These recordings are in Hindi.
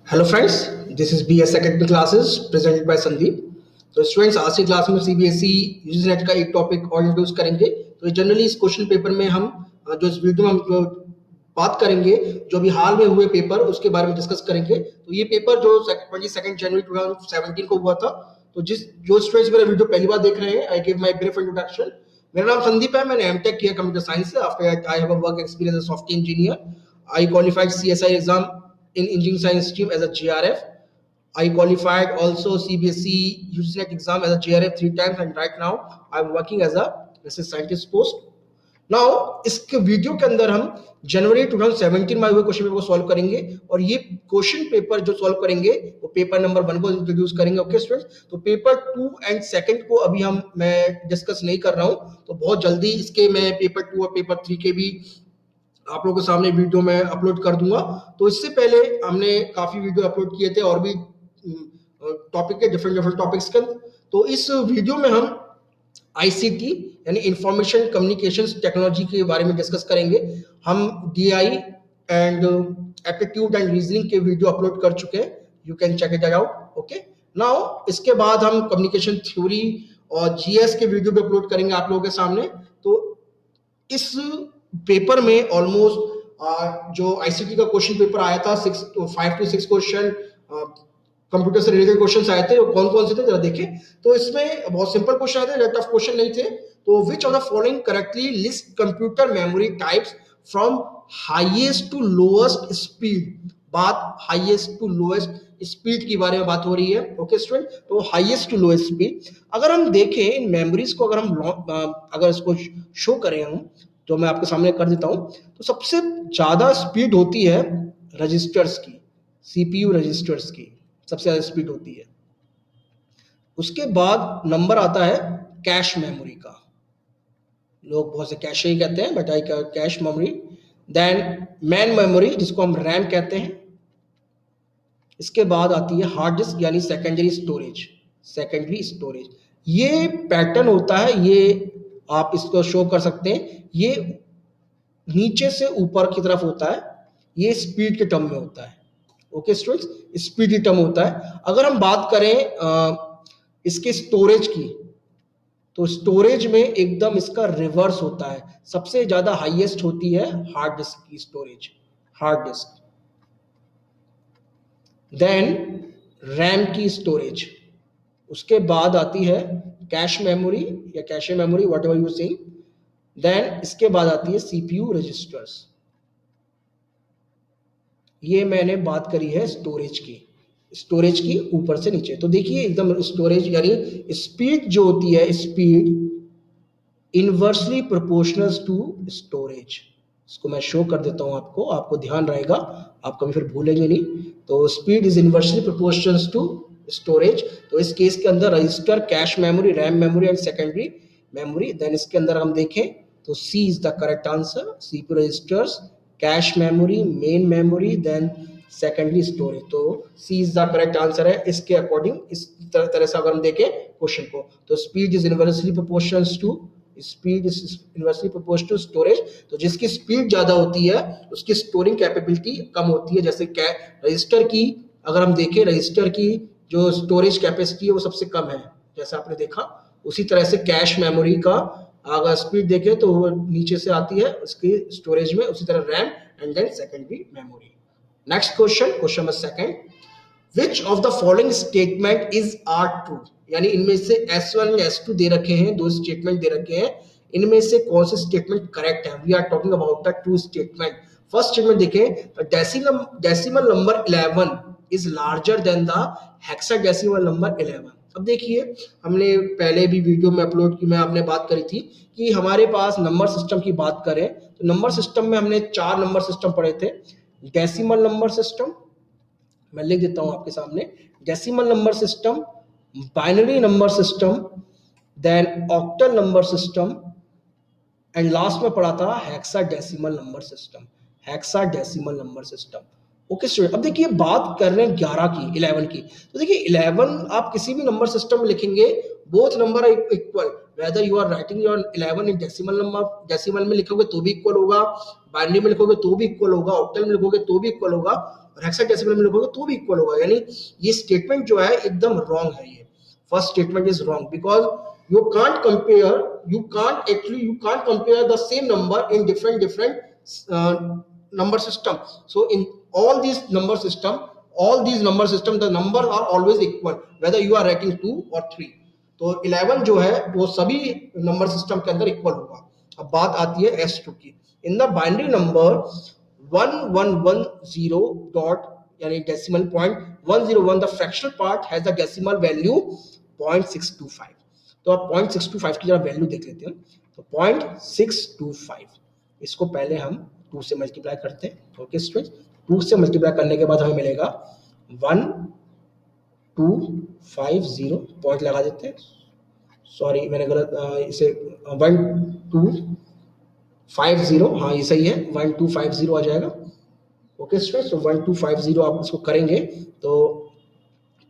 Hello friends, this is BS Academy classes presented by Sandeep. तो स्टूडेंट्स, आज की क्लास में CBSE यूजी नेट का एक टॉपिक और इंट्रोड्यूस करेंगे। तो जनरली इस क्वेश्चन पेपर में हम जो इस वीडियो में हम जो बात करेंगे, जो भी हाल में हुए पेपर उसके बारे में डिस्कस करेंगे। तो ये पेपर जो 22 जनवरी 2017 को हुआ था। तो जो स्टूडेंट्स मेरा वीडियो पहली बार देख रहे हैं, I give my brief introduction. मेरा नाम संदीप है, मैंने एमटेक किया कंप्यूटर साइंस से। After I have a work experience as software engineer. I qualified CSI exam in engineering science stream as a JRF. I qualified also CBSE UGNET exam as a JRF 3 times, and right now I'm working as a research scientist post. Now इसके वीडियो के अंदर हम जनवरी 2017 में हुए क्वेश्चन पेपर को सॉल्व करेंगे, और ये क्वेश्चन पेपर जो सॉल्व करेंगे वो पेपर नंबर 1 को इंट्रोड्यूस करेंगे। ओके स्टूडेंट्स, तो पेपर 2 एंड सेकंड को अभी मैं डिस्कस नहीं कर रहा हूं। तो बहुत जल्दी इसके मैं पेपर 2 और पेपर 3 के भी आप लोगों के सामने वीडियो में अपलोड कर दूंगा। तो इससे पहले हमने काफी वीडियो अपलोड किए थे और भी टॉपिक के डिफरेंट टॉपिक्स के। तो इस वीडियो में हम ICT यानी इंफॉर्मेशन कम्युनिकेशन टेक्नोलॉजी के बारे में डिस्कस करेंगे। हम DI and aptitude and reasoning के वीडियो अपलोड कर चुके हैं, you can check it out. Okay, now इसके बाद हम कम्युनिकेशन थ्योरी और GS के वीडियो भी अपलोड करेंगे आप लोगों के सामने। तो इस पेपर में ऑलमोस्ट जो ICT का क्वेश्चन पेपर आया था 5 to 6 क्वेश्चन कंप्यूटर से रिलेटेड क्वेश्चन आए थे। कौन कौन से थे जरा देखें। तो इसमें बहुत सिंपल क्वेश्चन आए थे, टफ क्वेश्चन नहीं थे। तो which of the following correctly list computer memory types from highest to lowest speed. बात हाईएस्ट टू लोएस्ट स्पीड की बारे में बात हो रही है। ओके स्टूडेंट, तो हाईएस्ट टू लोएस्ट स्पीड अगर हम देखें इन मेमोरीज को, अगर इसको शो करें हम, तो मैं आपके सामने कर देता हूं। तो सबसे ज्यादा स्पीड होती है रजिस्टर्स की, CPU रजिस्टर्स की सबसे ज्यादा स्पीड होती है। उसके बाद नंबर आता है कैश मेमोरी का, लोग बहुत से कैश ही कहते हैं, but I cache memory. Then main memory जिसको हम रैम कहते हैं। इसके बाद आती है हार्ड डिस्क यानी सेकेंडरी स्टोरेज, सेकेंडरी स्टोरेज। ये पैटर्न होता है, ये आप इसको शो कर सकते हैं। ये नीचे से ऊपर की तरफ होता है, ये स्पीड के टर्म में होता है। ओके स्टूडेंट्स, स्पीड की टर्म होता है। अगर हम बात करें इसके स्टोरेज की, तो स्टोरेज में एकदम इसका रिवर्स होता है। सबसे ज्यादा हाईएस्ट होती है हार्ड डिस्क की storage, hard disk. Then RAM की स्टोरेज, उसके बाद आती है कैश मेमोरी या cache memory, whatever you saying. Then इसके बाद आती है CPU रजिस्टर्स। ये मैंने बात करी है स्टोरेज की, स्टोरेज की ऊपर से नीचे। तो देखिए एकदम स्टोरेज यानी स्पीड जो होती है, speed inversely proportional to storage. इसको मैं शो कर देता हूं आपको, आपको ध्यान रहेगा, आप कभी फिर भूलेंगे नहीं। तो speed is inversely proportional to storage. तो इस केस के अंदर register, cache memory, RAM memory and secondary memory. Then इसके अंदर हम देखें तो C is the correct answer. CPU registers, cache memory, main memory, then secondary storage. तो C is the correct answer है इसके अकॉर्डिंग। इस तरह से अगर हम देखें क्वेश्चन को, तो speed is inversely proportional to speed is inversely proportional to storage. तो जिसकी स्पीड ज्यादा होती है उसकी स्टोरिंग कैपेबिलिटी कम होती है। जैसे रजिस्टर की अगर हम देखें, रजिस्टर की जो स्टोरेज कैपेसिटी है वो सबसे कम है, जैसे आपने देखा। उसी तरह से कैश मेमोरी का अगर स्पीड देखें तो वो नीचे से आती है उसकी स्टोरेज में, उसी तरह RAM and then secondary memory. Next question, question number second, which of the following statement is are true. यानी इनमें से S1 या S2 दे रखे हैं, दो स्टेटमेंट दे रखे हैं, इनमें से कौन से स्टेटमेंट करेक्ट है। We are talking about the true statement. First statement देखें, decimal number 11 is larger than the hexadecimal number 11। अब देखिए, हमने पहले भी वीडियो में अपलोड की, मैं आपने बात करी थी कि हमारे पास नंबर सिस्टम की बात करें तो नंबर सिस्टम में हमने 4 नंबर सिस्टम पढ़े थे। डेसिमल नंबर सिस्टम, मैं लिख देता हूं आपके सामने, decimal number system, binary number system, then octal number system, and last में पढ़ा था hexadecimal number system, hexadecimal number system. Okay student, अब देखिए बात कर रहे हैं 11 की, 11 की। तो देखिए 11 आप किसी भी नंबर सिस्टम में लिखेंगे, both number are equal, whether you are writing your 11 in decimal number, decimal में लिखोगे तो भी इक्वल होगा, बाइनरी में लिखोगे तो भी इक्वल होगा, ऑक्टल में लिखोगे तो भी इक्वल होगा, और हेक्साडेसिमल में लिखोगे तो भी इक्वल होगा। यानी ये स्टेटमेंट जो है एकदम रॉन्ग है। ये first statement is wrong because you can't compare, you can't compare the same number in different uh, number system. So in all these number system, the numbers are always equal whether you are writing 2 or 3. तो 11 जो है वो सभी नंबर सिस्टम के अंदर इक्वल होगा। अब बात आती है S2 की। In the binary number 1110 dot यानी decimal point 101, the fractional part has the decimal value 0.625। तो आप 0.625 की जरा वैल्यू देख लेते हैं। तो 0.625 इसको पहले हम 2 से मल्टीप्लाई करते हैं। ओके स्टूडेंट, 2 से मल्टीप्लाई करने के बाद हमें मिलेगा 1250 पॉइंट लगा देते हैं। सॉरी मैंने गलत इसे 1250, हाँ ये सही है, 1250 आ जाएगा। ओके स्टूडेंट, तो 1250 आप इसको करेंगे तो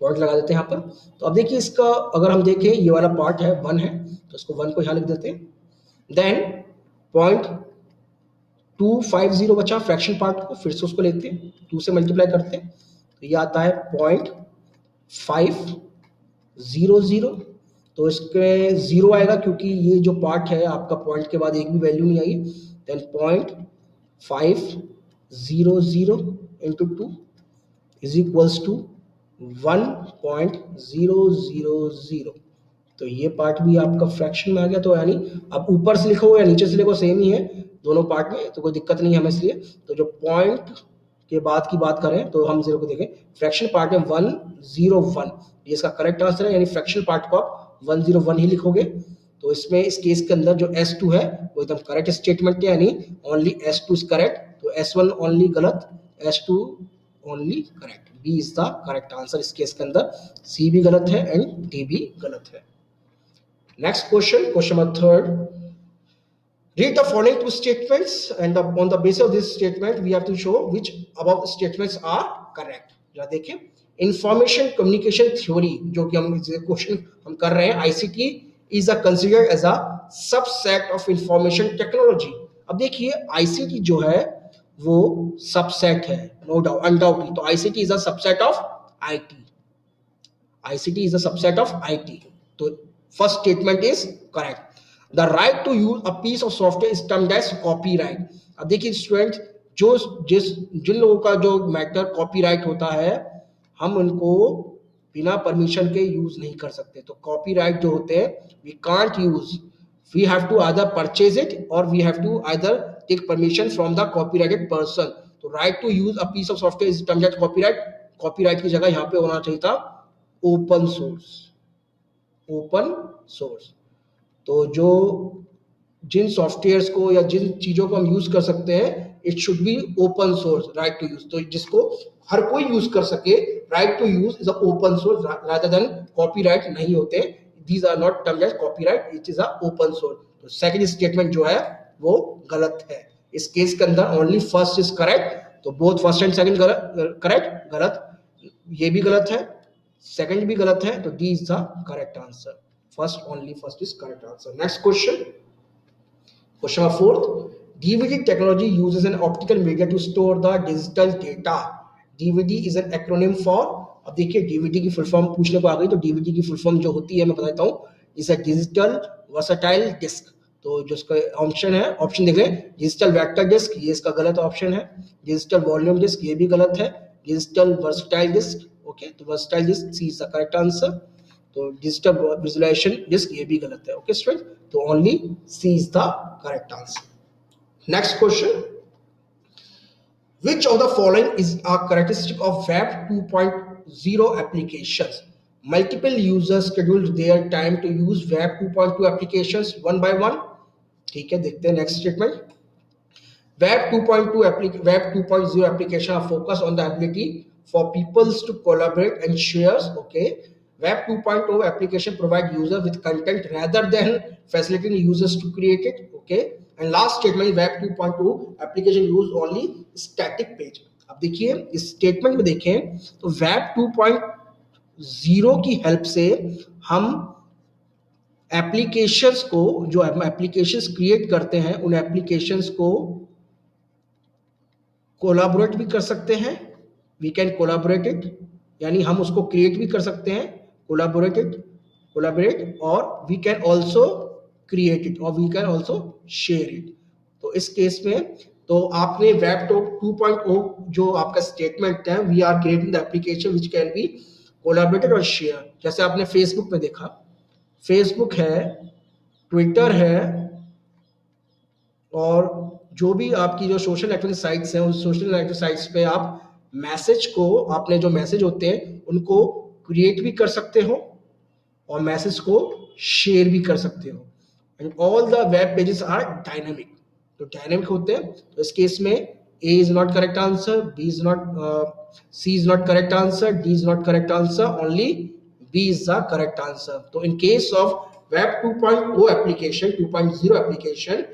पॉइंट लगा देते हैं यहाँ पर। तो अब देखिए इसका अगर हम देखें ये वाला पार्ट है 1 है तो इसको 1 को यहाँ लिख देते हैं। देन 0.250 बचा फ्रैक्शन पार्ट को, फिर से उसको लेते हैं 2 से मल्टीप्लाई करते हैं तो ये आता है 0.500। तो इसके 0 आएगा क्योंकि ये जो पार्ट है आपका पॉइंट के बाद एक भी वैल्यू नहीं आई। Then 0.500 into 2 is equals to 1.000। तो ये पार्ट भी आपका फ्रैक्शन में आ गया। तो यानी अब ऊपर से लिखो या नीचे से लिखो सेम ही है दोनों पार्ट में, तो कोई दिक्कत नहीं है हमें इसलिए। तो जो पॉइंट के बाद की बात करें तो हम 0 को देखें, फ्रैक्शन पार्ट में 101 ये इसका करेक्ट आंसर है। यानी फ्रैक्शन पार्ट को आप 101 ही लिखोगे। तो इसमें इस केस के अंदर जो S2 है वो एकदम करेक्ट स्टेटमेंट है, यानी ओनली S2 इज करेक्ट। तो S1 ओनली गलत, S2 only correct. B is the correct answer इस केस के अंदर। C भी गलत है एंड D भी गलत है। Next question, question number 3। Read the following 2 statements and on the basis of this statement we have to show which above statements are correct. जरा देखिए, इंफॉर्मेशन कम्युनिकेशन थ्योरी जो कि हम क्वेश्चन हम कर रहे हैं, ICT is considered as a subset of information technology. अब देखिए ICT जो है वो सबसेट है, नो डाउट अनडाउटली। तो ICT is a subset of IT. ICT is a subset of IT. तो first statement is correct. The right to use a piece of software is termed as copyright. अब देखिए स्टूडेंट, जिन लोगों का जो मैटर कॉपीराइट होता है हम उनको बिना परमिशन के यूज नहीं कर सकते। तो कॉपीराइट जो होते हैं we can't use, we have to either purchase it और we have to either take permission from the copyrighted person. तो right to use a piece of software is termed as copyright. Copyright की जगह यहाँ पे होना चाहिए था ओपन सोर्स, ओपन सोर्स। तो जो जिन सॉफ्टवेयर्स को या जिन चीजों को हम यूज कर सकते हैं it should be open source, right to use. तो जिसको हर कोई यूज कर सके, right to use is a open source rather than copyright नहीं होते। These are not termed as copyright, it is a open source. तो सेकंड स्टेटमेंट जो है वो गलत है। इस केस के अंदर ओनली फर्स्ट इज करेक्ट। तो both first and second correct, गलत, ये भी गलत है, सेकंड भी गलत है। तो D is the correct answer. First, only first is correct answer. Next question. Question number 4. DVD technology uses an optical media to store the digital data. DVD is an acronym for, अब देखिए DVD की फुल फॉर्म पूछने को आ गई। तो DVD की फुल फॉर्म जो होती है मैं बताता हूँ, is a digital versatile disc. तो जो इसका ऑप्शन है, ऑप्शन देख लें, डिजिटल वेक्टर डिस्क ये इसका गलत ऑप्शन है, डिजिटल वॉल्यूम डिस्क ये भी गलत है, डिजिटल वर्सेटाइल डिस्क ओके, तो versatile disc C is the correct answer. तो डिजिटल विजुलाइजेशन डिस्क ये भी गलत है। ओके स्टूडेंट, तो only C is the correct answer. Next question, which of the following is a characteristic of web 2.0 applications? Multiple users schedule their time to use web 2.2 applications one by one. ठीक है, देखते हैं next statement. Web 2.0 application are focused on the ability for people to collaborate and share. Okay, Web 2.0 application provide user with content rather than facilitating users to create it. Okay, and last statement, Web 2.0 application use only static page. अब देखिए इस स्टेटमेंट में देखें तो Web 2.0 की हेल्प से हम एप्लीकेशंस को, जो एप्लीकेशंस क्रिएट करते हैं उन एप्लीकेशंस को कोलैबोरेट भी कर सकते हैं वी कैन कोलाबोरेट इट, यानी हम उसको क्रिएट भी कर सकते हैं, कोलाबोरेट, और we can also create it, और we can also share it. तो इस केस में तो आपने वेब टॉप 2.0 जो आपका स्टेटमेंट है, we are creating the application which can be collaborated और शेयर, जैसे आपने फेसबुक में देखा, फेसबुक है, ट्विटर है, और जो भी आपकी जो सोशल नेटवर्किंग साइट्स हैं, उस सोशल नेटवर्किंग साइट्स पे आप मैसेज को, आपने जो मैसेज होते हैं उनको क्रिएट भी कर सकते हो और मैसेज को शेयर भी कर सकते हो। And all the web pages are dynamic, तो डायनेमिक होते हैं। तो इस केस में A is not correct answer, B is not, C is not correct answer, D is not correct answer, only B is the correct answer. तो in case of web 2.0 application, 2.0 application,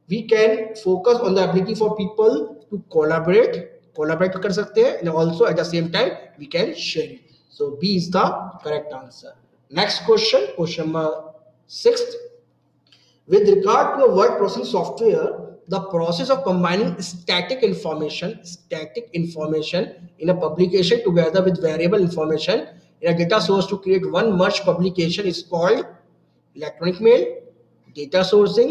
we can focus on the ability for people to collaborate कर सकते हैं, and also at the same time we can share it. So B is the correct answer. Next question, question number 6. With regard to a word processing software, the process of combining static information in a publication together with variable information in a data source to create one merged publication is called electronic mail, data sourcing,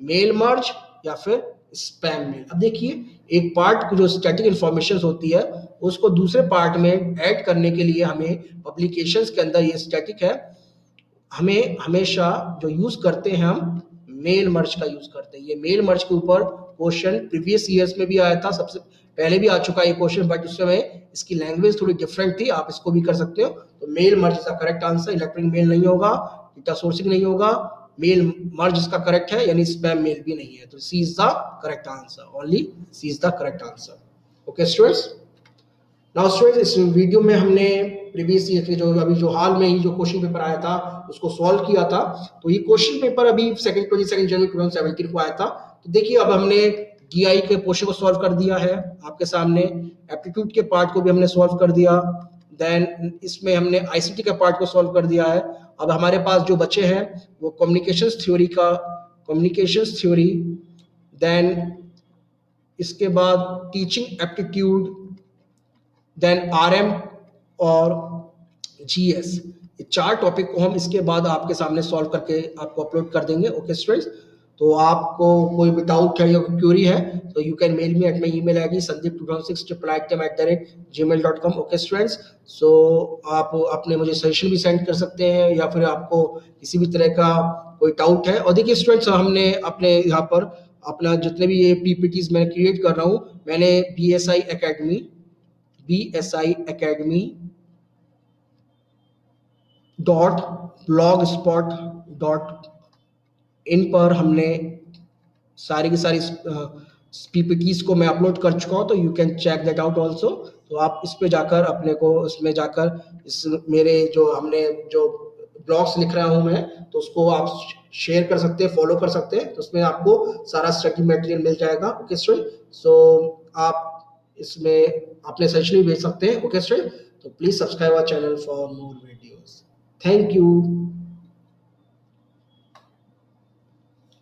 mail merge, या फिर स्पैम मेल। अब देखिए, एक पार्ट जो स्टैटिक इंफॉर्मेशन होती है उसको दूसरे पार्ट में ऐड करने के लिए हमें पब्लिकेशंस के अंदर, ये स्टैटिक है, हमें हमेशा जो यूज करते हैं हम मेल मर्ज का यूज करते हैं। ये मेल मर्ज के ऊपर क्वेश्चन प्रीवियस ईयर्स में भी आया था, सबसे पहले भी आ चुका है ये क्वेश्चन, बट उस समय इसकी लैंग्वेज थोड़ी डिफरेंट थी, आप इसको भी कर सकते हो। तो मेल मर्ज इसका करेक्ट आंसर, इलेक्ट्रॉनिक मेल नहीं होगा, डेटा सोर्सिंग नहीं होगा, मेल मर्ज इसका करेक्ट है, यानी स्पैम मेल भी नहीं है। तो C is the correct answer, only C is the correct answer. Okay students, now students, इस वीडियो में हमने प्रीवियस ईयर के जो अभी जो हाल में ही जो क्वेश्चन पेपर आया था उसको सॉल्व किया था। तो ये क्वेश्चन पेपर अभी 22 जनवरी 2017 को आया था। तो देखिए, अब हमने डीआई के पोर्शन को सॉल्व कर दिया है आपके सामने, एप्टीट्यूड के पार्ट को भी हमने सॉल्व कर दिया, देन इसमें हमने आईसीटी के पार्ट को सॉल्व कर दिया है। अब हमारे पास जो बचे हैं वो कम्युनिकेशंस थ्योरी, देन इसके बाद टीचिंग एप्टीट्यूड, देन आरएम और जीएस। ये 4 टॉपिक को हम इसके बाद आपके सामने सॉल्व करके आपको अपलोड कर देंगे। ओके स्टूडेंट्स, तो आपको कोई भी डाउट है या क्वेरी है तो you can mail me at my email ID sandeep2006@gmail.com। Okay students, so आप अपने मुझे सजेशन भी सेंड कर सकते हैं या फिर आपको किसी भी तरह का कोई डाउट है। और देखिए स्टूडेंट्स, हमने अपने यहाँ पर अपना जितने भी ये पीपीटीज मैं क्रिएट कर रहा हूँ, मैंने BSI Academy .blogspot.in पर हमने सारी की सारी पीपीटीज को मैं अपलोड कर चुका हूँ, तो you can check that out also. तो आप इस पे जाकर अपने को इसमें जाकर इस मेरे जो हमने जो ब्लॉग्स लिख रहा हूँ मैं, तो उसको आप शेयर कर सकते हैं, फॉलो कर सकते हैं, तो उसमें आपको सारा स्टडी मटेरियल मिल जाएगा। ओके स्टूडेंट, सो आप इसमें अपने सजेशन भी भेज सकते हैं। ओके स्टूडेंट, तो please subscribe our channel for more videos. Thank you.